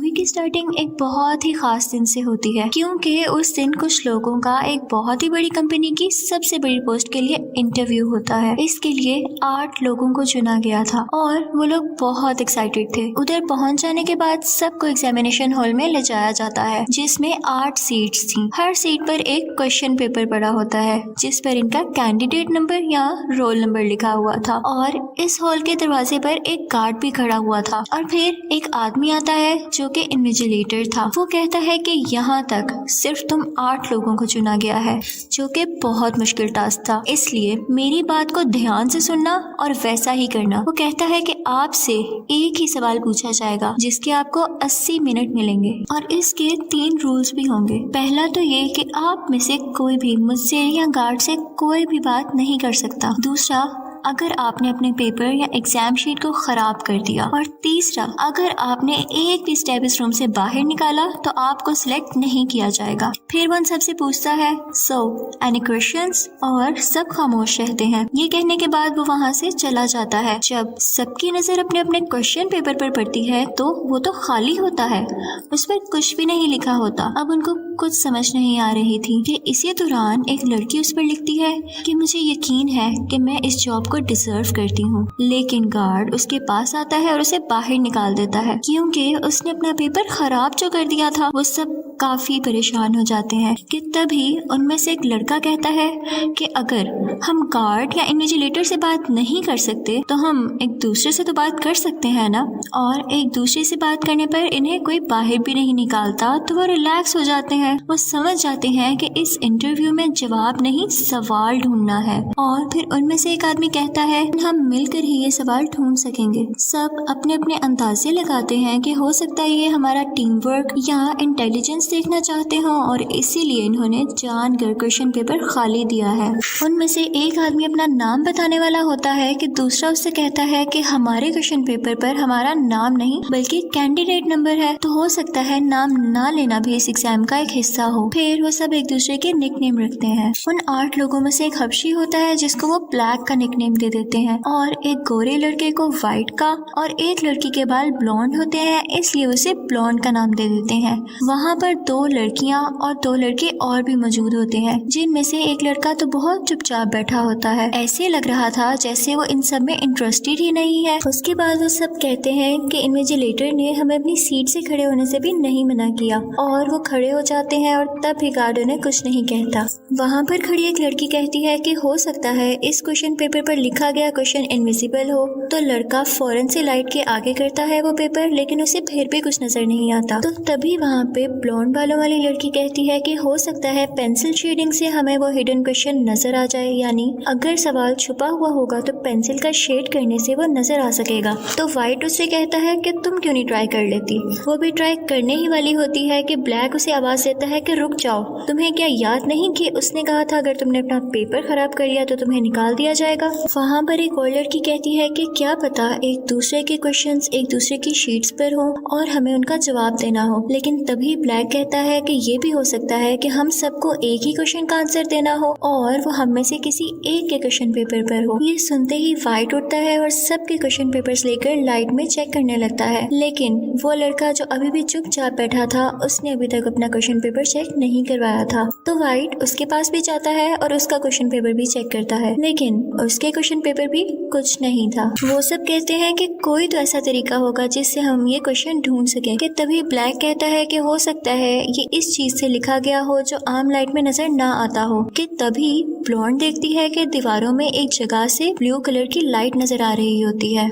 Movie की starting एक बहुत ही खास दिन से होती है, क्योंकि उस दिन कुछ लोगों का एक बहुत ही बड़ी कंपनी की सबसे बड़ी पोस्ट के लिए इंटरव्यू होता है। इसके लिए 8 लोगों को चुना गया था और वो लोग बहुत एक्साइटेड थे। उधर पहुंच जाने के बाद सबको एग्जामिनेशन हॉल में ले जाया जाता है, जिसमें 8 सीट्स थी। हर सीट पर एक क्वेश्चन पेपर पड़ा होता है, जिस पर इनका कैंडिडेट नंबर या रोल नंबर लिखा हुआ था। और इस हॉल के दरवाजे पर एक गार्ड भी खड़ा हुआ था। और फिर एक आदमी आता है जो कि इन्विजिलेटर था। वो कहता है कि यहाँ तक सिर्फ तुम 8 लोगों को चुना गया है, जो कि बहुत मुश्किल टास्क था, इसलिए मेरी बात को ध्यान से सुनना और वैसा ही करना। वो कहता है कि आपसे एक ही सवाल पूछा जाएगा, जिसके आपको 80 मिनट मिलेंगे और इसके 3 रूल्स भी होंगे। पहला तो ये कि आप में से कोई भी मुझसे या गार्ड से कोई भी बात नहीं कर सकता। दूसरा, अगर आपने अपने पेपर या एग्जाम शीट को खराब कर दिया। और तीसरा, अगर आपने एक भी स्टेप इस रूम से बाहर निकाला तो आपको सिलेक्ट नहीं किया जाएगा। फिर वो उन सबसे पूछता है, सो एनी क्वेश्चंस? और सब खामोश रहते हैं। ये कहने के बाद वो वहाँ से चला जाता है। जब सबकी नजर अपने अपने क्वेश्चन पेपर पर पड़ती है तो वो तो खाली होता है, उस पर कुछ भी नहीं लिखा होता। अब उनको कुछ समझ नहीं आ रही थी कि इसी दौरान एक लड़की उस पर लिखती है कि मुझे यकीन है कि मैं इस जॉब को डिजर्व करती हूँ। लेकिन गार्ड उसके पास आता है और उसे बाहर निकाल देता है, क्योंकि उसने अपना पेपर खराब जो कर दिया था। वो सब काफी परेशान हो जाते हैं कि तभी उनमें से एक लड़का कहता है कि अगर हम गार्ड या इन्विजिलेटर से बात नहीं कर सकते तो हम एक दूसरे से तो बात कर सकते हैं ना। और एक दूसरे से बात करने पर इन्हें कोई बाहर भी नहीं निकालता तो वो रिलैक्स हो जाते हैं। वो समझ जाते हैं कि इस इंटरव्यू में जवाब नहीं, सवाल ढूंढना है। और फिर उनमें से एक आदमी कहता है, हम मिलकर ही ये सवाल ढूंढ सकेंगे। सब अपने अपने अंदाजे लगाते हैं कि हो सकता है ये हमारा टीम वर्क या इंटेलिजेंस देखना चाहते हो और इसीलिए इन्होंने जानकर क्वेश्चन पेपर खाली दिया है। उनमें से एक आदमी अपना नाम बताने वाला होता है कि दूसरा उससे कहता है कि हमारे क्वेश्चन पेपर पर हमारा नाम नहीं बल्कि कैंडिडेट नंबर है, तो हो सकता है नाम ना लेना भी इस एग्जाम का एक हिस्सा हो। फिर वो सब एक दूसरे के निकनेम रखते हैं। उन 8 लोगों में से एक हबशी होता है जिसको वो ब्लैक का निकनेम दे देते हैं, और एक गोरे लड़के को व्हाइट का, और एक लड़की के बाल ब्लॉन्ड होते हैं इसलिए उसे ब्लॉन्ड का नाम दे देते हैं। वहाँ पर 2 लड़कियां और 2 लड़के और भी मौजूद होते हैं, जिनमें से एक लड़का तो बहुत चुपचाप बैठा होता है। ऐसे लग रहा था जैसे वो इन सब में इंटरेस्टेड ही नहीं है। उसके बाद वो सब कहते हैं कि इन्विजिलेटर ने हमें अपनी सीट से खड़े होने से भी नहीं मना किया, और वो खड़े हो जाते हैं और तब भी गार्ड उन्हें कुछ नहीं कहता। वहाँ पर खड़ी एक लड़की कहती है कि हो सकता है इस क्वेश्चन पेपर पर लिखा गया क्वेश्चन इनविजिबल हो। तो लड़का फौरन से लाइट के आगे करता है वो पेपर, लेकिन उसे फिर भी कुछ नजर नहीं आता। तो तभी वहाँ पे ब्लॉन्ड बालों वाली लड़की कहती है कि हो सकता है पेंसिल शेडिंग से हमें वो हिडन क्वेश्चन नजर आ जाए, यानी अगर सवाल छुपा हुआ होगा तो पेंसिल का शेड करने से वो नजर आ सकेगा। तो व्हाइट उससे कहता है कि तुम क्यों नहीं ट्राई कर लेती। वो भी ट्राई करने ही वाली होती है कि ब्लैक उसे आवाज देता है कि रुक जाओ, तुम्हें क्या याद नहीं कि उसने कहा था अगर तुमने अपना पेपर खराब कर लिया तो तुम्हें निकाल दिया जाएगा। वहाँ पर एक और लड़की कहती है कि क्या पता एक दूसरे के क्वेश्चंस एक दूसरे की शीट्स पर हो और हमें उनका जवाब देना हो। लेकिन तभी ब्लैक कहता है कि ये भी हो सकता है कि हम सबको एक ही क्वेश्चन का आंसर देना हो और वो हम में से किसी एक के क्वेश्चन पेपर पर हो। ये सुनते ही व्हाइट उठता है और सबके क्वेश्चन पेपर्स लेकर लाइट में चेक करने लगता है। लेकिन वो लड़का जो अभी भी चुपचाप बैठा था, उसने अभी तक अपना क्वेश्चन पेपर चेक नहीं करवाया था। तो व्हाइट उसके पास भी जाता है और उसका क्वेश्चन पेपर भी चेक करता है, लेकिन उसके क्वेश्चन पेपर भी कुछ नहीं था। वो सब कहते हैं कि कोई तो ऐसा तरीका होगा जिससे हम ये क्वेश्चन ढूंढ सकें। कि तभी ब्लैक कहता है कि हो सकता है ये इस चीज से लिखा गया हो जो आम लाइट में नजर ना आता हो। कि तभी ब्लॉन्ड देखती है कि दीवारों में एक जगह से ब्लू कलर की लाइट नजर आ रही होती है।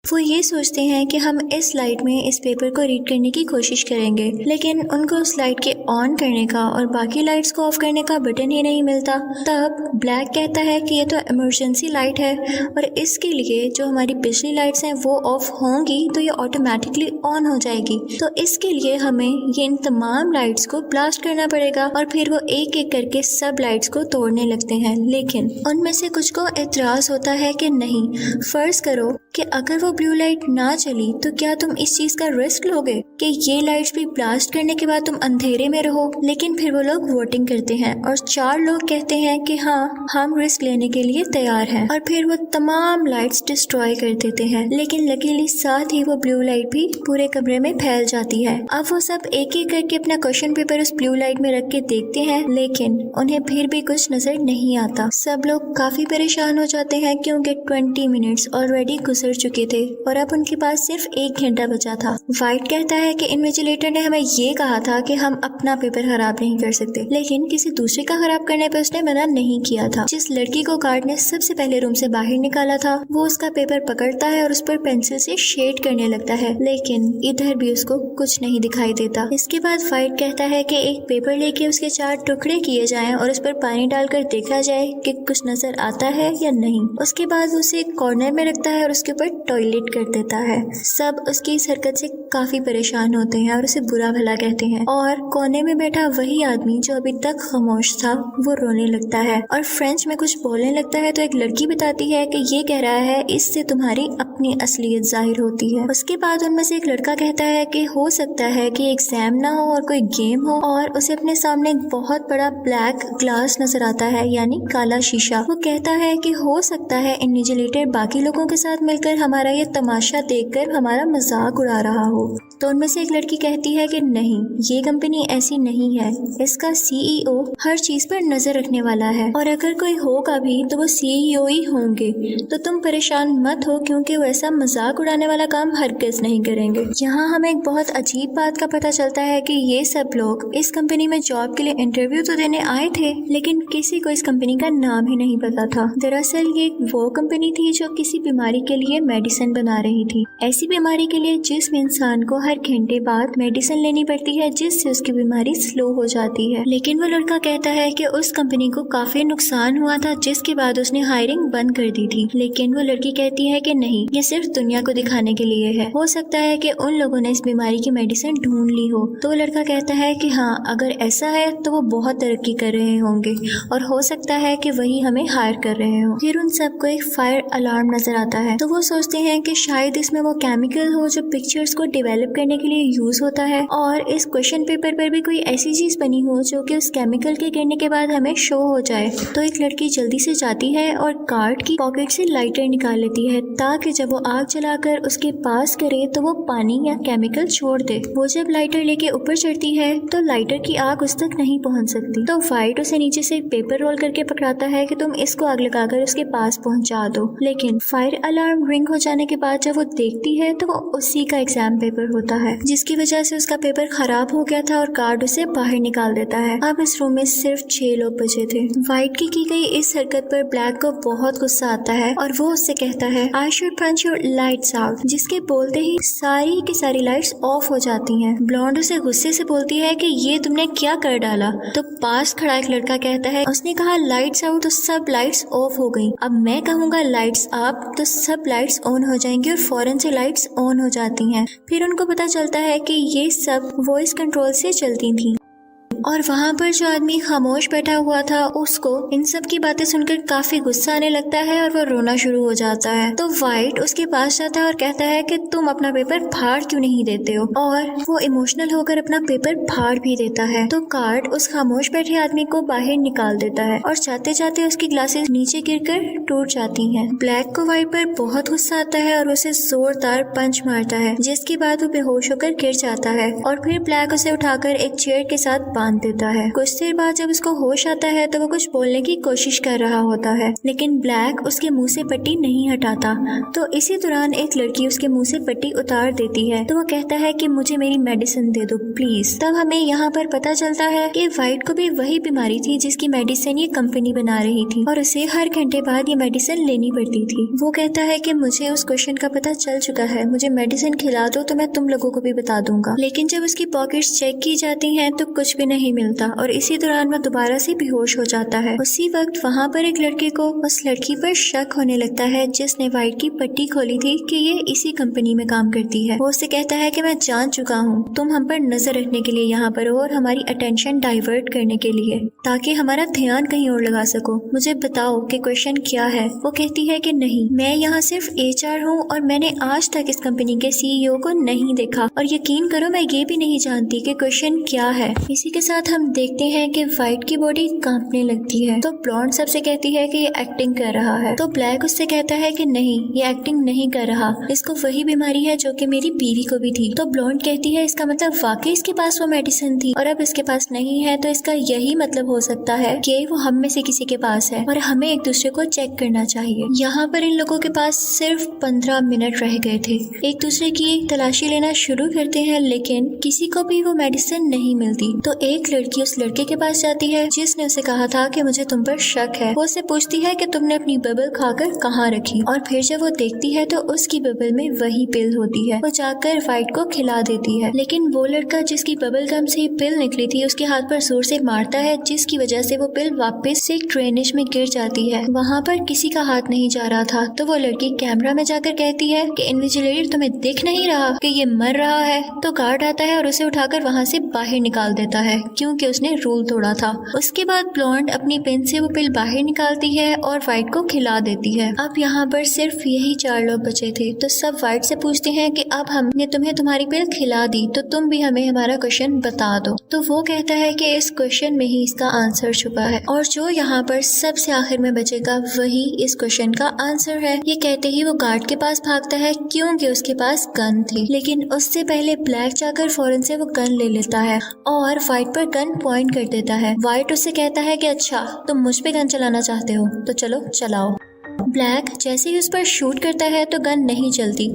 वो ये सोचते हैं कि हम इस लाइट में इस पेपर को रीड करने की कोशिश करेंगे, लेकिन उनको उस लाइट के ऑन करने का और बाकी लाइट्स को ऑफ करने का बटन ही नहीं मिलता। तब ब्लैक कहता है कि ये तो इमरजेंसी लाइट है और इसके लिए जो हमारी पिछली लाइट्स हैं वो ऑफ होंगी तो ये ऑटोमेटिकली ऑन हो जाएगी। तो इसके लिए हमें ये इन तमाम लाइट्स को ब्लास्ट करना पड़ेगा। और फिर वो एक एक करके सब लाइट्स को तोड़ने लगते हैं। लेकिन उनमें से कुछ को एतराज होता है कि नहीं, फर्ज करो कि अगर वो ब्लू लाइट ना चली तो क्या तुम इस चीज का रिस्क लोगे कि ये लाइट्स भी ब्लास्ट करने के बाद तुम अंधेरे में रहो? लेकिन फिर वो लोग वोटिंग करते हैं और 4 लोग कहते हैं कि हाँ, हम रिस्क लेने के लिए तैयार हैं, और फिर वो तमाम लाइट्स डिस्ट्रॉय कर देते हैं। लेकिन लकीली साथ ही वो ब्लू लाइट भी पूरे कमरे में फैल जाती है। अब वो सब एक एक करके अपना क्वेश्चन पेपर उस ब्लू लाइट में रख के देखते हैं, लेकिन उन्हें फिर भी कुछ नजर नहीं आता। सब लोग काफी परेशान हो जाते हैं क्योंकि 20 मिनट्स ऑलरेडी गुजर चुके थे और अब उनके पास सिर्फ 1 घंटा बचा था। वाइट कहता है कि इन्विजिलेटर ने हमें ये कहा था कि हम अपना पेपर खराब नहीं कर सकते, लेकिन किसी दूसरे का खराब करने पर उसने मना नहीं किया था। जिस लड़की को गार्ड ने सबसे पहले रूम से बाहर निकाला था वो उसका पेपर पकड़ता है और उस पर पेंसिल से शेड करने लगता है, लेकिन इधर भी उसको कुछ नहीं दिखाई देता। इसके बाद वाइट कहता है कि एक पेपर लेके उसके 4 टुकड़े किए जाएं और उस पर पानी डालकर देखा जाए कि कुछ नजर आता है या नहीं। उसके बाद उसे एक कॉर्नर में रखता है और उसके ऊपर टॉयलेट कर देता है। सब उसकी इस हरकत से काफी परेशान होते हैं और उसे बुरा भला कहते हैं, और कोने में बैठा वही आदमी जो अभी तक खामोश था वो रोने लगता है और फ्रेंच में कुछ बोलने लगता है। तो एक लड़की बताती है कि ये कह रहा है इससे तुम्हारी अपनी असलियत जाहिर होती है। उसके बाद उनमें से एक लड़का कहता है कि हो सकता है कि एग्जाम ना हो और कोई गेम हो, और उसे अपने सामने एक बहुत बड़ा ब्लैक ग्लास नजर आता है, यानी काला शीशा। वो कहता है कि हो सकता है इन्विजिलेटर बाकी लोगों के साथ मिलकर हमारा ये तमाशा देखकर हमारा मजाक उड़ा रहा हो। तो उनमें से एक लड़की कहती है कि नहीं, ये कंपनी ऐसी नहीं है, इसका CEO हर चीज पर नजर रखने वाला है, और अगर कोई होगा भी तो वो CEO ही होंगे। तो तुम परेशान मत हो क्योंकि वो ऐसा मजाक उड़ाने वाला काम हरगिज नहीं करेंगे। यहाँ हमें एक बहुत अजीब बात का पता चलता है कि ये सब लोग इस कंपनी में जॉब के लिए इंटरव्यू तो देने आए थे, लेकिन किसी को इस कंपनी का नाम ही नहीं पता था। दरअसल ये वो कंपनी थी जो किसी बीमारी के लिए मेडिसिन बना रही थी, ऐसी बीमारी के लिए जिसमें इंसान को हर घंटे बाद मेडिसिन लेनी पड़ती है जिससे उसकी बीमारी स्लो हो जाती है। लेकिन वो लड़का कहता है कि उस कंपनी को काफी नुकसान हुआ था जिसके बाद उसने हायरिंग बंद कर दी थी। लेकिन वो लड़की कहती है कि नहीं, ये सिर्फ दुनिया को दिखाने के लिए है, हो सकता है कि उन लोगों ने इस बीमारी की मेडिसिन ढूंढ ली हो। तो वो लड़का कहता है कि हाँ, अगर ऐसा है तो वो बहुत तरक्की कर रहे होंगे और हो सकता है कि वही हमें हायर कर रहे हो। फिर उन सबको एक फायर अलार्म नजर आता है, तो वो सोचते हैं कि शायद इसमें वो केमिकल हो जो पिक्चर्स को डेवलप करने के लिए यूज होता है, और इस क्वेश्चन पेपर पर भी कोई ऐसी चीज बनी हो जो कि उस केमिकल के गिरने के बाद हमें शो हो जाए। तो एक लड़की जल्दी से जाती है और गार्ड की पॉकेट से लाइटर निकाल लेती है ताकि जब वो आग जलाकर उसके पास करे तो वो पानी या केमिकल छोड़ दे। वो जब लाइटर लेके ऊपर चढ़ती है तो लाइटर की आग उस तक नहीं पहुंच सकती। तो वाइट उसे नीचे से पेपर रोल करके पकड़ाता है कि तुम इसको आग लगाकर उसके पास पहुंचा दो। लेकिन फायर अलार्म रिंग हो जाने के बाद जब वो देखती है तो वो उसी का एग्जाम पेपर होता है, जिसकी वजह से उसका पेपर खराब हो गया था और गार्ड उसे बाहर निकाल देता है। अब इस रूम में सिर्फ 6 लोग बचे थे। वाइट की गई इस हरकत पर ब्लैक को बहुत गुस्सा आता है और वो उससे कहता है I should punch your lights out, जिसके बोलते ही सारी की सारी लाइट्स ऑफ हो जाती हैं। ब्लॉन्ड उसे गुस्से से बोलती है कि ये तुमने क्या कर डाला। तो पास खड़ा एक लड़का कहता है उसने कहा लाइट्स आउट तो सब लाइट्स ऑफ हो गई, अब मैं कहूंगा लाइट्स अप तो सब लाइट्स ऑन हो जाएंगी, और फौरन से लाइट्स ऑन हो जाती हैं। फिर उनको पता चलता है कि ये सब वॉइस कंट्रोल से चलती थी। और वहाँ पर जो आदमी खामोश बैठा हुआ था उसको इन सब की बातें सुनकर काफी गुस्सा आने लगता है और वो रोना शुरू हो जाता है। तो वाइट उसके पास जाता है और कहता है कि तुम अपना पेपर फाड़ क्यों नहीं देते हो, और वो इमोशनल होकर अपना पेपर फाड़ भी देता है। तो गार्ड उस खामोश बैठे आदमी को बाहर निकाल देता है और जाते जाते उसकी ग्लासेस नीचे गिरकर टूट जाती हैं। ब्लैक को वाइट पर बहुत गुस्सा आता है और उसे जोरदार पंच मारता है, जिसके बाद वो बेहोश होकर गिर जाता है और फिर ब्लैक उसे उठाकर एक चेयर के साथ बांध देता है। कुछ देर बाद जब उसको होश आता है तो वो कुछ बोलने की कोशिश कर रहा होता है, लेकिन ब्लैक उसके मुंह से पट्टी नहीं हटाता। तो इसी दौरान एक लड़की उसके मुंह से पट्टी उतार देती है, तो वो कहता है कि मुझे मेरी मेडिसिन दे दो प्लीज। तब हमें यहाँ पर पता चलता है कि वाइट को भी वही बीमारी थी जिसकी मेडिसिन ये कंपनी बना रही थी और उसे हर घंटे बाद ये मेडिसिन लेनी पड़ती थी। वो कहता है कि मुझे उस क्वेश्चन का पता चल चुका है, मुझे मेडिसिन खिला दो तो मैं तुम लोगों को भी बता दूंगा। लेकिन जब उसकी पॉकेट्स चेक की जाती हैं तो कुछ भी नहीं नहीं मिलता और इसी दौरान वो दोबारा से बेहोश हो जाता है। उसी वक्त वहाँ पर एक लड़के को उस लड़की पर शक होने लगता है जिसने वाइट की पट्टी खोली थी कि ये इसी कंपनी में काम करती है। वो उससे कहता है कि मैं जान चुका हूँ, तुम हम पर नजर रखने के लिए यहाँ पर हो और हमारी अटेंशन डाइवर्ट करने के लिए, ताकि हमारा ध्यान कहीं और लगा सको। मुझे बताओ कि क्वेश्चन क्या है। वो कहती है कि नहीं, मैं यहाँ सिर्फ HR हूँ और मैंने आज तक इस कंपनी के CEO को नहीं देखा और यकीन करो मैं ये भी नहीं जानती कि क्वेश्चन क्या है। इसी के साथ हम देखते हैं कि वाइट की बॉडी कांपने लगती है। तो ब्लॉन्ड सबसे कहती है कि ये एक्टिंग कर रहा है। तो ब्लैक उससे कहता है कि नहीं, ये एक्टिंग नहीं कर रहा, इसको वही बीमारी है जो कि मेरी बीवी को भी थी। तो ब्लॉन्ड कहती है इसका मतलब वाकई इसके पास वो मेडिसिन थी और अब इसके पास नहीं है, तो इसका यही मतलब हो सकता है कि वो हम में से किसी के पास है और हमें एक दूसरे को चेक करना चाहिए। यहाँ पर इन लोगों के पास सिर्फ 15 मिनट रह गए थे। एक दूसरे की तलाशी लेना शुरू करते हैं लेकिन किसी को भी वो मेडिसिन नहीं मिलती। तो एक लड़की उस लड़के के पास जाती है जिसने उसे कहा था कि मुझे तुम पर शक है। वो उससे पूछती है कि तुमने अपनी बबल खाकर कहाँ रखी, और फिर जब वो देखती है तो उसकी बबल में वही पिल होती है। वो जाकर वाइट को खिला देती है, लेकिन वो लड़का जिसकी बबल गम से पिल निकली थी उसके हाथ पर जोर से मारता है, जिसकी वजह से वो पिल वापस से ड्रेनेज में गिर जाती है। वहाँ पर किसी का हाथ नहीं जा रहा था। तो वो लड़की कैमरा में जाकर कहती है कि इन्विजिलेटर तुम्हें दिख नहीं रहा कि ये मर रहा है। तो गार्ड आता है और उसे उठाकर वहाँ से बाहर निकाल देता है क्योंकि उसने रूल तोड़ा था। उसके बाद ब्लॉन्ड अपनी पेन से वो पिल बाहर निकालती है और वाइट को खिला देती है। अब यहाँ पर सिर्फ यही 4 लोग बचे थे। तो सब वाइट से पूछते हैं कि अब हमने तुम्हें तुम्हारी पिल खिला दी तो तुम भी हमें हमारा क्वेश्चन बता दो। तो वो कहता है कि इस क्वेश्चन में ही इसका आंसर छुपा है और जो यहाँ पर सबसे आखिर में बचेगा वही इस क्वेश्चन का आंसर है। ये कहते ही वो गार्ड के पास भागता है क्योंकि उसके पास गन थी, लेकिन उससे पहले ब्लैक जाकर फौरन से वो गन ले लेता है और वाइट पर गन पॉइंट कर देता है। वाइट उससे कहता है कि अच्छा तुम मुझ पे गन चलाना चाहते हो तो चलो चलाओ। ब्लैक जैसे ही उस पर शूट करता है तो गन नहीं चलती।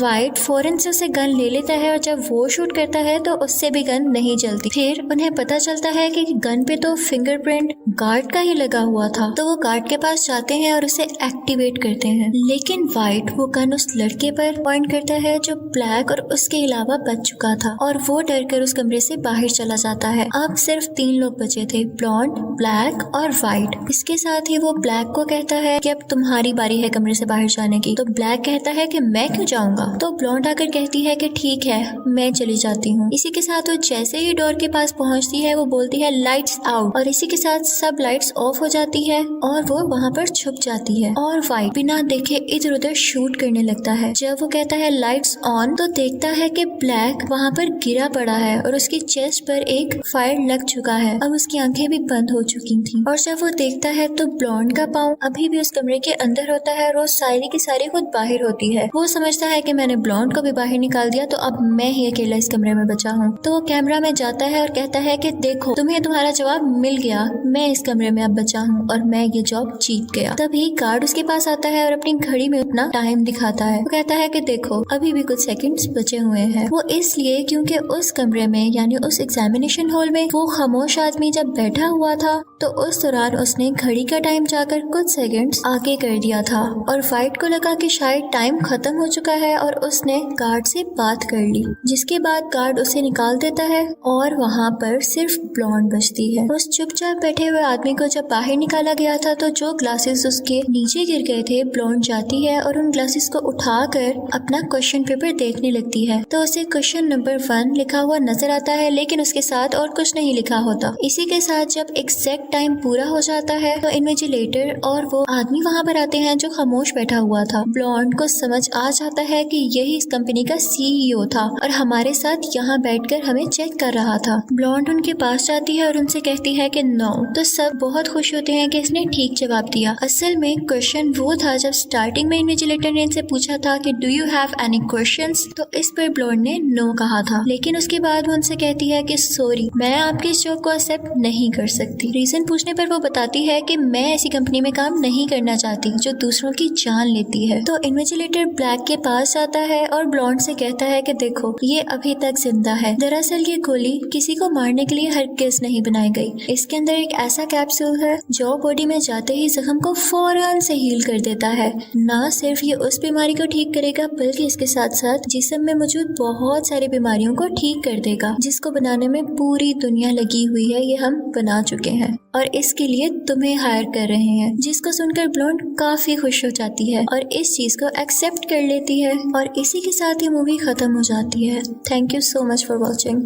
वाइट फौरन से उसे गन ले लेता है और जब वो शूट करता है तो उससे भी गन नहीं चलती। फिर उन्हें पता चलता है कि गन पे तो फिंगरप्रिंट गार्ड का ही लगा हुआ था। तो वो गार्ड के पास जाते हैं और उसे एक्टिवेट करते हैं, लेकिन वाइट वो गन उस लड़के पर पॉइंट करता है जो ब्लैक और उसके अलावा बच चुका था और वो डर कर उस कमरे से बाहर चला जाता है। अब सिर्फ 3 लोग बचे थे, ब्लॉन्ड, ब्लैक और वाइट। इसके साथ ही वो ब्लैक को कहता है कि अब तुम्हारी बारी है कमरे से बाहर जाने की। तो ब्लैक कहता है कि मैं क्यों जाऊंगा। तो ब्लॉन्ड आकर कहती है कि ठीक है मैं चली जाती हूँ। इसी के साथ वो जैसे ही डोर के पास पहुँचती है वो बोलती है लाइट्स आउट और इसी के साथ सब लाइट्स ऑफ हो जाती है और वो वहाँ पर छुप जाती है और वाइट बिना देखे इधर उधर शूट करने लगता है। जब वो कहता है लाइट्स ऑन तो देखता है कि ब्लैक वहाँ पर गिरा पड़ा है और उसकी चेस्ट पर एक फायर लग चुका है। अब उसकी आंखें भी बंद हो चुकी थी और जब वो देखता है तो ब्लॉन्ड का पाँव अभी भी उस कमरे के अंदर होता है और वो सारी की सारी खुद बाहर होती है। वो समझता है कि मैंने ब्लॉन्ड को भी बाहर निकाल दिया तो अब मैं ही अकेला इस कमरे में बचा हूँ। तो वो कैमरा में जाता है और कहता है कि देखो तुम्हें तुम्हारा जवाब मिल गया, मैं इस कमरे में अब बचा हूँ और मैं ये जॉब जीत गया। तभी गार्ड उसके पास आता है और अपनी घड़ी में अपना टाइम दिखाता है। वो कहता है कि देखो अभी भी कुछ सेकंड्स बचे हुए हैं। वो इसलिए क्योंकि उस कमरे में यानी उस एग्जामिनेशन हॉल में वो खामोश आदमी जब बैठा हुआ था तो उस दौरान उसने घड़ी का टाइम जाकर कुछ सेकंड्स आगे कर दिया था और वाइट को लगा कि शायद टाइम खत्म हो चुका है और उसने गार्ड से बात कर ली, जिसके बाद गार्ड उसे निकाल देता है और वहाँ पर सिर्फ ब्लॉन्ड बचती है। उस चुपचाप बैठे हुए आदमी को जब बाहर निकाला गया था तो जो ग्लासेस उसके नीचे गिर गए थे, ब्लॉन्ड जाती है और उन ग्लासेस को उठाकर अपना क्वेश्चन पेपर देखने लगती है। तो उसे क्वेश्चन नंबर 1 लिखा हुआ नजर आता है लेकिन उसके साथ और कुछ नहीं लिखा होता। इसी के साथ जब एग्जैक्ट टाइम पूरा हो जाता है तो इन्विजिलेटर और वो आदमी वहाँ पर आते हैं जो खामोश बैठा हुआ था। ब्लॉन्ड को समझ आ जाता है कि यही इस कंपनी का CEO था और हमारे साथ यहाँ बैठकर हमें चेक कर रहा था। ब्लॉन्ड उनके पास जाती है और उनसे कहती है कि नो। तो सब बहुत खुश होते हैं कि इसने ठीक जवाब दिया। असल में क्वेश्चन वो था जब स्टार्टिंग में इन्विजिलेटर ने इनसे पूछा था कि do you have any questions, तो इस पर ब्लॉन्ड ने नो कहा था, लेकिन उसके बाद वो उनसे कहती है कि सॉरी मैं आपके इस जॉब को एक्सेप्ट नहीं कर सकती। रीजन पूछने पर वो बताती है कि मैं ऐसी कंपनी में काम नहीं करना चाहती आती जो दूसरों की जान लेती है। तो इन्विजिलेटर ब्लैक के पास आता है और ब्लॉन्ड से कहता है कि देखो ये अभी तक जिंदा है। दरअसल ये गोली किसी को मारने के लिए हरगिज़ नहीं बनाई गई। इसके अंदर एक ऐसा कैप्सूल है जो बॉडी में जाते ही जख्म को फौरन से हील कर देता है। ना सिर्फ ये उस बीमारी को ठीक करेगा बल्कि इसके साथ साथ जिस्म में मौजूद बहुत सारी बीमारियों को ठीक कर देगा, जिसको बनाने में पूरी दुनिया लगी हुई है। ये हम बना चुके हैं और इसके लिए तुम्हें हायर कर रहे हैं। जिसको सुनकर ब्लॉन्ड काफी खुश हो जाती है और इस चीज को एक्सेप्ट कर लेती है और इसी के साथ ही मूवी खत्म हो जाती है। Thank you so much for watching.